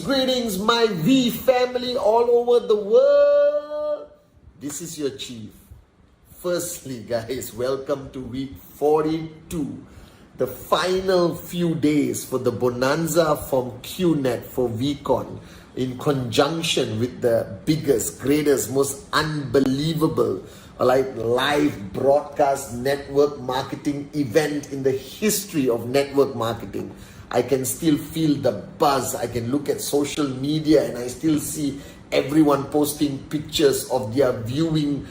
Greetings, my V family all over the world. This is your chief. Firstly, guys, welcome to week 42. The final few days for the bonanza from Qnet for VCon in conjunction with the biggest, greatest, most unbelievable live broadcast network marketing event in the history of network marketing. I can still feel the buzz. I can look at social media and I still see everyone posting pictures of their viewing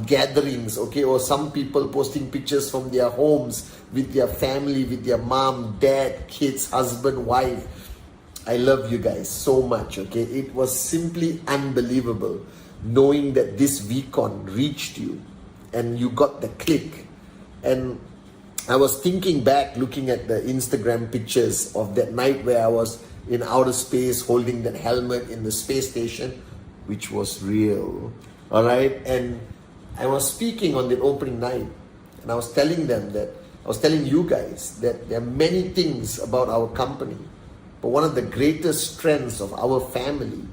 gatherings, okay? Or some people posting pictures from their homes with their family, with their mom, dad, kids, husband, wife. I love you guys so much, okay? It was simply unbelievable knowing that this VCon reached you and you got the click. And I was thinking back, looking at the Instagram pictures of that night where I was in outer space holding that helmet in the space station, which was real, all right? And I was speaking on the opening night and I was telling you guys that there are many things about our company, but one of the greatest strengths of our family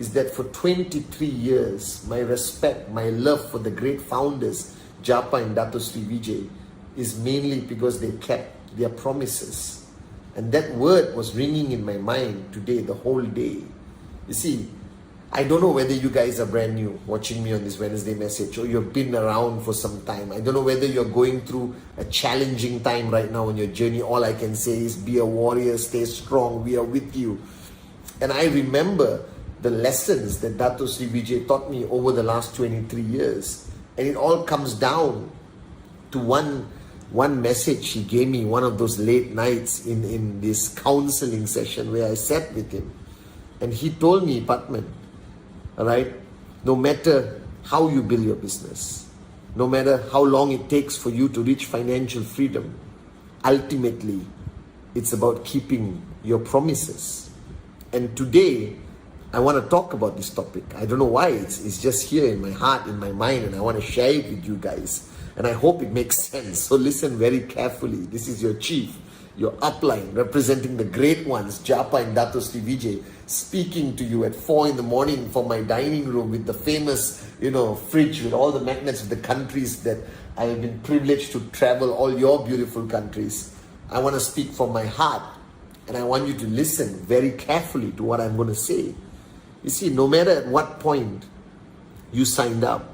is that for 23 years, my respect, my love for the great founders, Japa and Dato Sri Vijay, is mainly because they kept their promises. And that word was ringing in my mind today, the whole day. You see, I don't know whether you guys are brand new watching me on this Wednesday message or you've been around for some time. I don't know whether you're going through a challenging time right now on your journey. All I can say is be a warrior, stay strong, we are with you. And I remember the lessons that Dato Sri Vijay taught me over the last 23 years. And it all comes down to one message he gave me one of those late nights in this counseling session where I sat with him. And he told me, Patman, all right, no matter how you build your business, no matter how long it takes for you to reach financial freedom, ultimately, it's about keeping your promises. And today, I want to talk about this topic. I don't know why, it's just here in my heart, in my mind, and I want to share it with you guys. And I hope it makes sense. So listen very carefully. This is your chief, your upline, representing the great ones, Japa and Dato Sri Vijay, speaking to you at 4 in the morning from my dining room with the famous, fridge with all the magnets of the countries that I have been privileged to travel, all your beautiful countries. I want to speak from my heart. And I want you to listen very carefully to what I'm going to say. You see, no matter at what point you signed up,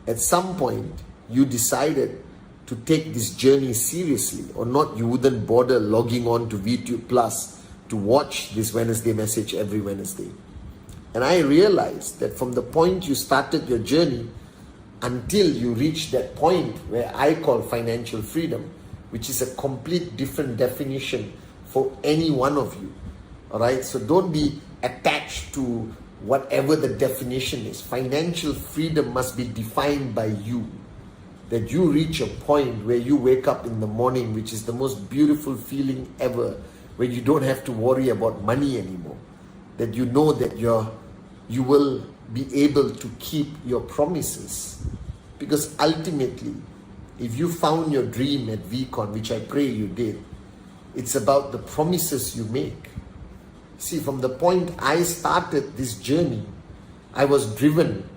at some point, you decided to take this journey seriously, or not, you wouldn't bother logging on to VTube Plus to watch this Wednesday message every Wednesday. And I realized that from the point you started your journey until you reach that point where I call financial freedom, which is a complete different definition for any one of you, all right? So don't be attached to whatever the definition is. Financial freedom must be defined by you. That you reach a point where you wake up in the morning, which is the most beautiful feeling ever, where you don't have to worry about money anymore. That you know that you will be able to keep your promises. Because ultimately, if you found your dream at VCon, which I pray you did, it's about the promises you make. See, from the point I started this journey, I was driven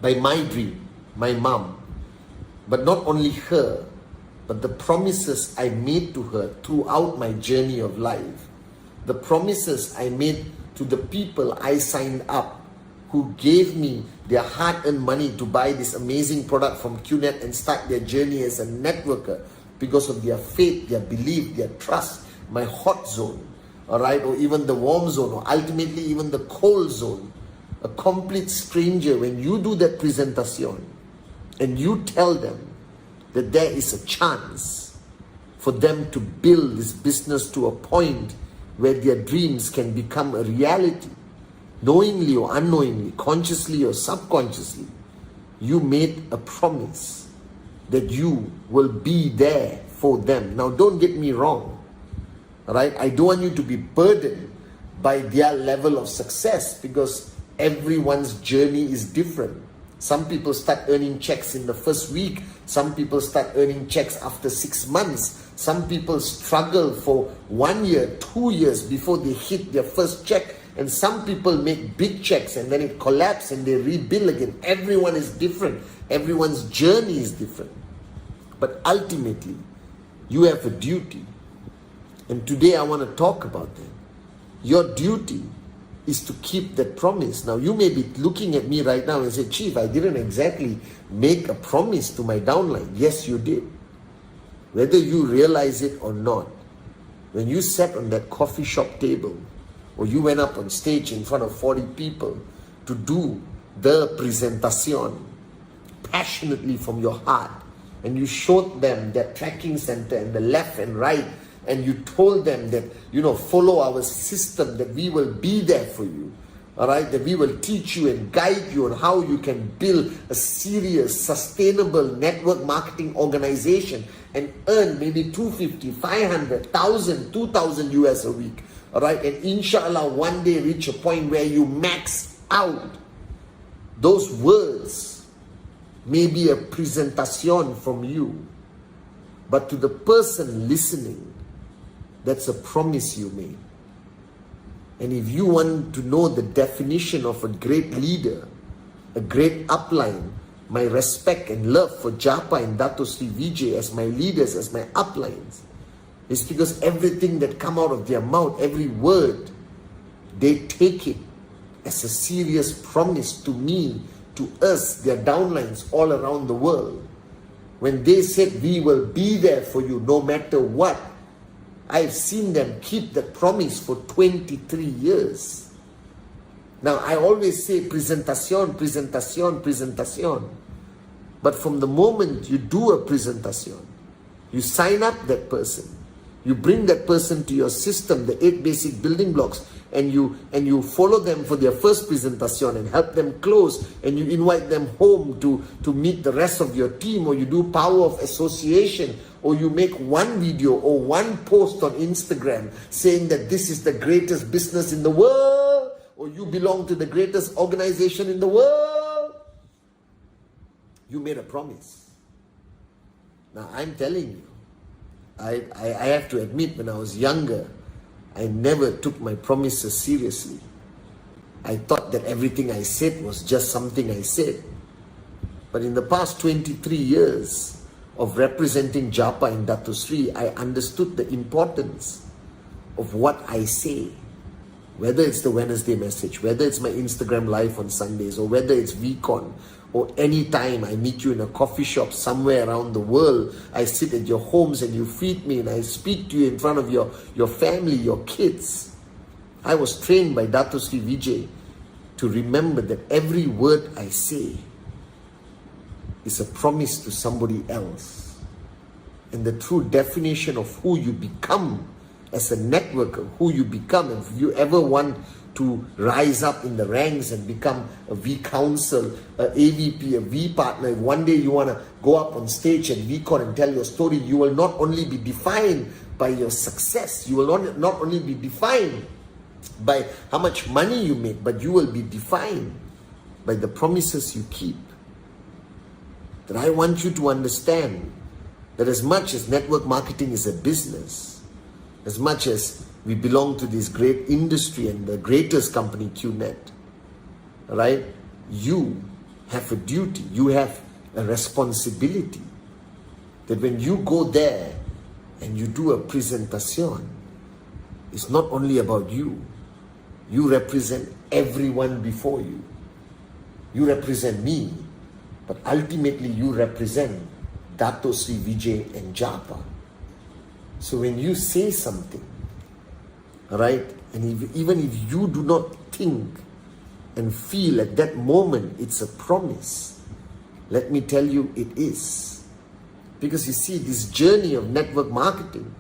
by my dream, my mom. But not only her, but the promises I made to her throughout my journey of life. The promises I made to the people I signed up, who gave me their hard-earned money to buy this amazing product from Qnet and start their journey as a networker because of their faith, their belief, their trust, my hot zone, all right, or even the warm zone, or ultimately even the cold zone. A complete stranger, when you do that presentation and you tell them that there is a chance for them to build this business to a point where their dreams can become a reality. Knowingly or unknowingly, consciously or subconsciously, you made a promise that you will be there for them. Now, don't get me wrong, right? I don't want you to be burdened by their level of success, because everyone's journey is different. Some people start earning checks in the first week. Some people start earning checks after 6 months. Some people struggle for 1 year, 2 years before they hit their first check. And some people make big checks and then it collapses and they rebuild again. Everyone is different. Everyone's journey is different. But ultimately, you have a duty. And today I want to talk about that. Your duty is to keep that promise. Now, you may be looking at me right now and say, Chief, I didn't exactly make a promise to my downline. Yes, you did. Whether you realize it or not, when you sat on that coffee shop table, or you went up on stage in front of 40 people to do the presentation passionately from your heart, and you showed them that tracking center and the left and right, and you told them that, follow our system, that we will be there for you, all right, that we will teach you and guide you on how you can build a serious, sustainable network marketing organization and earn maybe 250, 500, 1,000, 2,000 US a week, all right, and inshallah one day reach a point where you max out. Those words may be a presentation from you, but to the person listening, that's a promise you made. And if you want to know the definition of a great leader, a great upline, my respect and love for Japa and Dato Sri Vijay as my leaders, as my uplines, is because everything that come out of their mouth, every word, they take it as a serious promise to me, to us, their downlines all around the world. When they said, we will be there for you no matter what, I've seen them keep that promise for 23 years. Now, I always say presentation, presentation, presentation. But from the moment you do a presentation, you sign up that person, you bring that person to your system, the 8 basic building blocks, and you follow them for their first presentation and help them close, and you invite them home to meet the rest of your team, or you do power of association, or you make one video or one post on Instagram saying that this is the greatest business in the world, or you belong to the greatest organization in the world. You made a promise. Now, I'm telling you, I have to admit, when I was younger, I never took my promises seriously. I thought that everything I said was just something I said. But in the past 23 years of representing Japa and Dato Sri, I understood the importance of what I say. Whether it's the Wednesday message, whether it's my Instagram live on Sundays, or whether it's VCon, or any time I meet you in a coffee shop somewhere around the world, I sit at your homes and you feed me and I speak to you in front of your family, your kids. I was trained by Dato Sri Vijay to remember that every word I say is a promise to somebody else. And the true definition of who you become as a networker, who you become, if you ever want to rise up in the ranks and become a V counsel, a AVP, a V partner, if one day you want to go up on stage and VCon and tell your story, you will not only be defined by your success, you will not only be defined by how much money you make, but you will be defined by the promises you keep. That I want you to understand that as much as network marketing is a business, as much as we belong to this great industry and the greatest company, Qnet, right? You have a duty, you have a responsibility that when you go there and you do a presentation, it's not only about you. You represent everyone before you. You represent me, but ultimately you represent Dato Sri Vijay and Japa. So when you say something, right, and even if you do not think and feel at that moment it's a promise, let me tell you, it is. Because you see, this journey of network marketing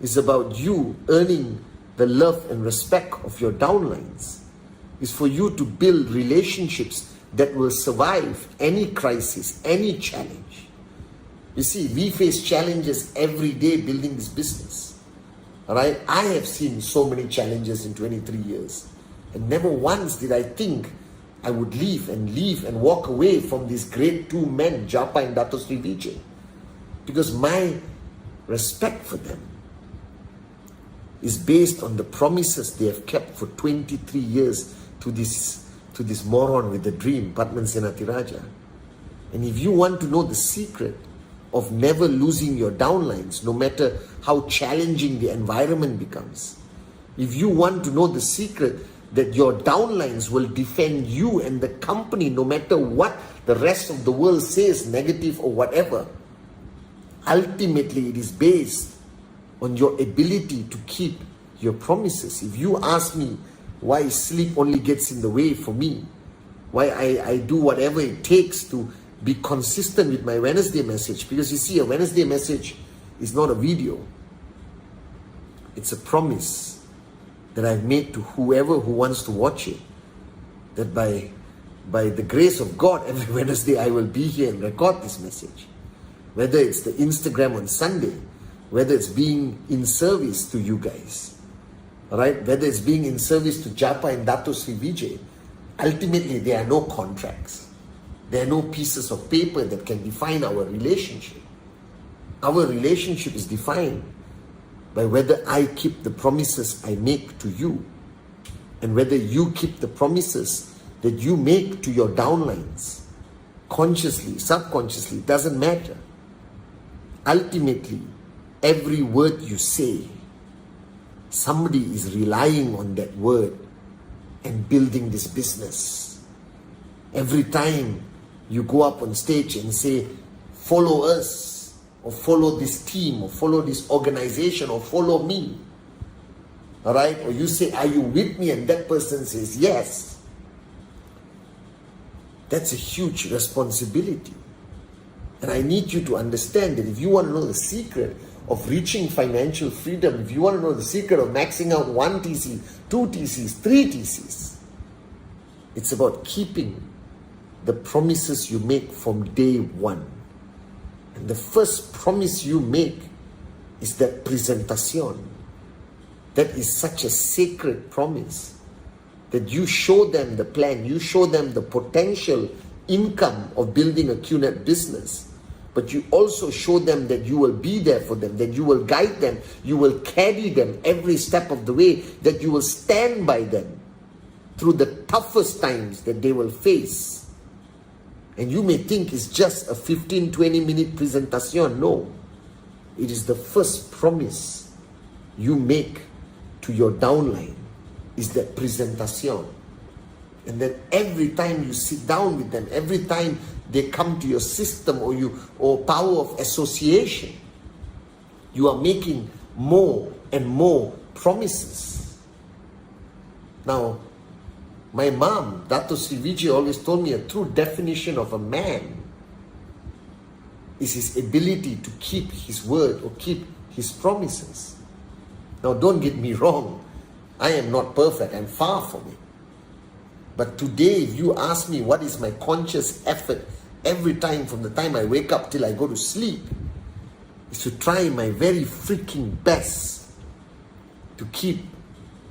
is about you earning the love and respect of your downlines. It's for you to build relationships that will survive any crisis, any challenge. You see, we face challenges every day building this business. All right? I have seen so many challenges in 23 years. And never once did I think I would leave and walk away from these great two men, Japa and Dato Sri Vijay. Because my respect for them is based on the promises they have kept for 23 years to this moron with the dream, Padman Senatiraja. And if you want to know the secret of never losing your downlines, no matter how challenging the environment becomes, if you want to know the secret that your downlines will defend you and the company no matter what the rest of the world says, negative or whatever, ultimately it is based on your ability to keep your promises. If you ask me why sleep only gets in the way for me, why I do whatever it takes to be consistent with my Wednesday message, because you see, a Wednesday message is not a video. It's a promise that I've made to whoever who wants to watch it, that by the grace of God, every Wednesday I will be here and record this message. Whether it's the Instagram on Sunday, whether it's being in service to you guys, all right? Whether it's being in service to Japa and Dato Sri Vijay, ultimately there are no contracts. There are no pieces of paper that can define our relationship. Our relationship is defined by whether I keep the promises I make to you and whether you keep the promises that you make to your downlines. Consciously, subconsciously, it doesn't matter. Ultimately, every word you say, somebody is relying on that word and building this business. Every time you go up on stage and say, follow us, or follow this team, or follow this organization, or follow me, all right? Or you say, are you with me? And that person says, yes. That's a huge responsibility. And I need you to understand that if you want to know the secret of reaching financial freedom, if you want to know the secret of maxing out 1 TC, 2 TCs, 3 TCs, it's about keeping the promises you make from day one. And the first promise you make is that presentación. That is such a sacred promise that you show them the plan, you show them the potential income of building a Qnet business, but you also show them that you will be there for them, that you will guide them, you will carry them every step of the way, that you will stand by them through the toughest times that they will face. And you may think it's just a 15-20 minute presentation. No, it is the first promise you make to your downline is that presentation. And then every time you sit down with them, every time they come to your system or power of association, you are making more and more promises. Now, my mom, Dato Sri Vijay, always told me a true definition of a man is his ability to keep his word or keep his promises. Now, don't get me wrong. I am not perfect. I'm far from it. But today, if you ask me what is my conscious effort every time from the time I wake up till I go to sleep, is to try my very freaking best to keep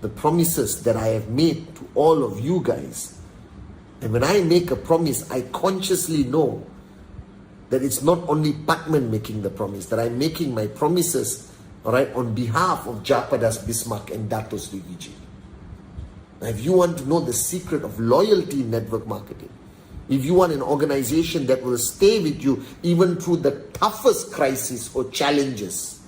the promises that I have made to all of you guys. And when I make a promise, I consciously know that it's not only Patman making the promise, that I'm making my promises, all right, on behalf of Japadas Bismarck and Dato Sri Vijay. Now, if you want to know the secret of loyalty in network marketing, if you want an organization that will stay with you even through the toughest crisis or challenges,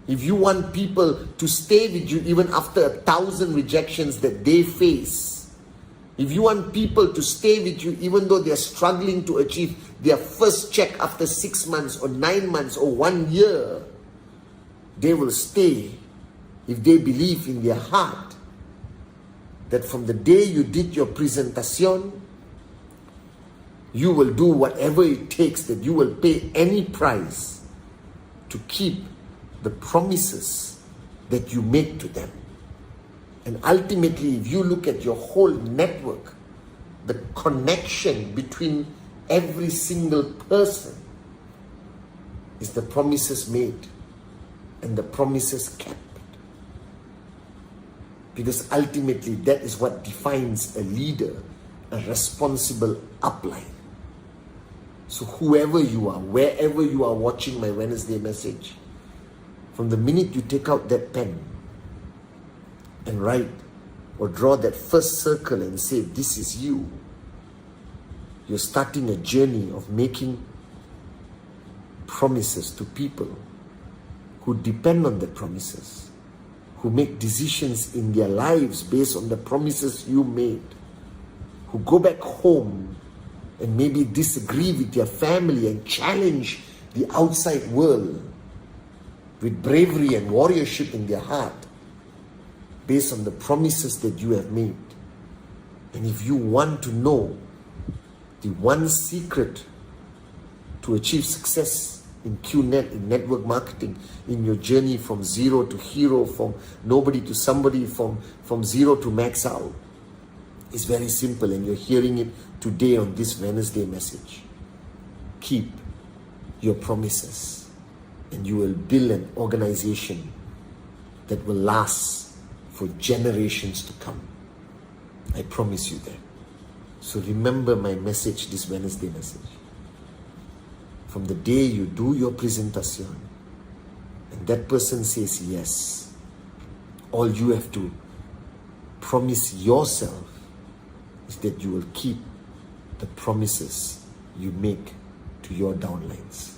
if you want people to stay with you even after 1,000 rejections that they face, if you want people to stay with you even though they're struggling to achieve their first check after 6 months or 9 months or 1 year, they will stay if they believe in their heart that from the day you did your presentation You will do whatever it takes, that you will pay any price to keep the promises that you make to them. And ultimately, if you look at your whole network, the connection between every single person is the promises made and the promises kept. Because ultimately, that is what defines a leader, a responsible upline. So whoever you are, wherever you are watching my Wednesday message, from the minute you take out that pen and write or draw that first circle and say, this is you, you're starting a journey of making promises to people who depend on the promises, who make decisions in their lives based on the promises you made, who go back home and maybe disagree with their family and challenge the outside world with bravery and warriorship in their heart based on the promises that you have made. And if you want to know the one secret to achieve success in Qnet, in network marketing, in your journey from zero to hero, from nobody to somebody, from zero to max out, it's very simple, and you're hearing it today on this Wednesday message. Keep your promises, and you will build an organization that will last for generations to come. I promise you that. So remember my message, this Wednesday message. From the day you do your presentation and that person says yes, all you have to promise yourself is that you will keep the promises you make to your downlines.